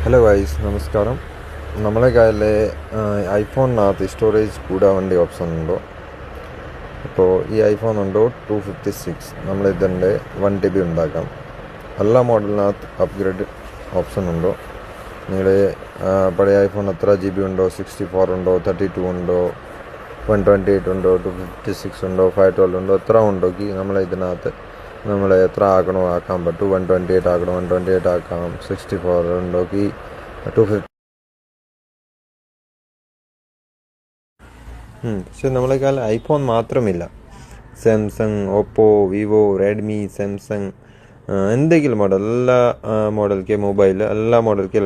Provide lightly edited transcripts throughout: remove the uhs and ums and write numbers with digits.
Hello guys, നമസ്കാരം. നമ്മളെ കയ്യിൽ ഐഫോണിനകത്ത് സ്റ്റോറേജ് കൂടാൻ വേണ്ടി ഓപ്ഷൻ ഉണ്ടോ? അപ്പോൾ ഈ ഐഫോൺ ഉണ്ടോ 256 നമ്മളിതിൻ്റെ 1 TB ഉണ്ടാക്കാം. എല്ലാ മോഡലിനകത്ത് അപ്ഗ്രേഡ് ഓപ്ഷൻ ഉണ്ടോ? നിങ്ങൾ പഴയ ഐഫോൺ എത്ര GB ഉണ്ടോ, 64 ഉണ്ടോ, 32 ഉണ്ടോ, 128 ഉണ്ടോ, 256 ഉണ്ടോ, 512 ഉണ്ടോ, എത്ര ഉണ്ടോക്കി നമ്മളിതിനകത്ത് നമ്മൾ എത്ര ആക്കണോ ആക്കാൻ പറ്റും. 128 ആക്കണോ 128 ആക്കാം. 64 ഉണ്ടോക്കി 250. പക്ഷെ നമ്മളെ കാലം ഐഫോൺ മാത്രമില്ല. Samsung, Oppo, Vivo, Redmi, Samsung, എന്തെങ്കിലും മോഡൽ, എല്ലാ മോഡൽക്ക് മൊബൈൽ, എല്ലാ മോഡൽക്ക്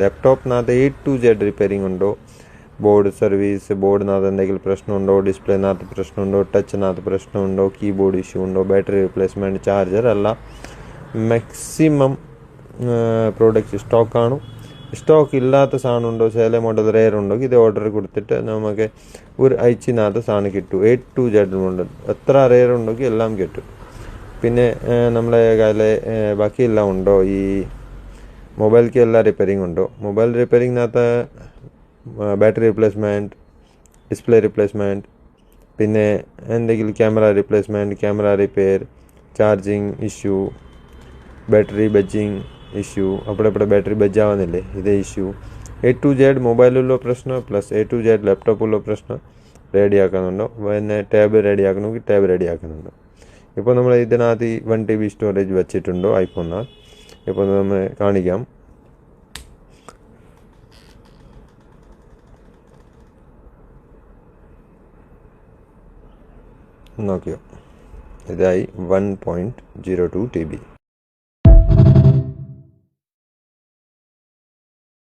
ലാപ്ടോപ്പിനകത്ത് A to Z റിപ്പയറിംഗ് ഉണ്ടോ, ബോർഡ് സർവീസ്, ബോർഡിനകത്ത് എന്തെങ്കിലും പ്രശ്നമുണ്ടോ, ഡിസ്പ്ലേനകത്ത് പ്രശ്നമുണ്ടോ, ടച്ചിനകത്ത് പ്രശ്നമുണ്ടോ, കീബോർഡ് ഇഷ്യൂ ഉണ്ടോ, ബാറ്ററി റീപ്ലേസ്മെൻറ്റ്, ചാർജർ എല്ലാം മാക്സിമം പ്രോഡക്റ്റ് സ്റ്റോക്കാണ്. സ്റ്റോക്ക് ഇല്ലാത്ത സാധനം ഉണ്ടോ, ചില മോഡൽ റെയർ ഉണ്ടോ, ഇത് ഓർഡർ കൊടുത്തിട്ട് നമുക്ക് ഒരു ആഴ്ചനകത്ത് സാധനം കിട്ടും. A to Z മോഡൽ എത്ര റെയർ ഉണ്ടെങ്കിൽ എല്ലാം കിട്ടും. പിന്നെ നമ്മളെ കയ്യിൽ ബാക്കിയെല്ലാം ഉണ്ടോ, ഈ മൊബൈൽക്ക് എല്ലാം റിപ്പയറിംഗ് ഉണ്ടോ. മൊബൈൽ റിപ്പയറിങ്ങിനകത്ത് ബാറ്ററി റീപ്ലേസ്മെൻറ്റ്, ഡിസ്പ്ലേ റീപ്ലേസ്മെൻറ്റ്, പിന്നെ എന്തെങ്കിലും camera replacement, camera repair, charging issue, battery bulging issue, അപ്പോഴെപ്പോഴും ബാറ്ററി ബജ്ജാവുന്നില്ലേ, ഇതേ ഇഷ്യൂ. A to Z മൊബൈലുള്ള പ്രശ്നം പ്ലസ് A to Z ലാപ്ടോപ്പുള്ള പ്രശ്നം റെഡിയാക്കുന്നുണ്ടോ. പിന്നെ ടാബ് റെഡിയാക്കണമെങ്കിൽ ടാബ് റെഡിയാക്കുന്നുണ്ടോ. ഇപ്പോൾ നമ്മൾ ഇതിനകത്ത് 1 TB സ്റ്റോറേജ് വെച്ചിട്ടുണ്ടോ ഐഫോണിനകത്ത്. ഇപ്പോൾ നമ്മൾ കാണിക്കാം. നോക്കിയോ, ഇതായി 1.02 TB.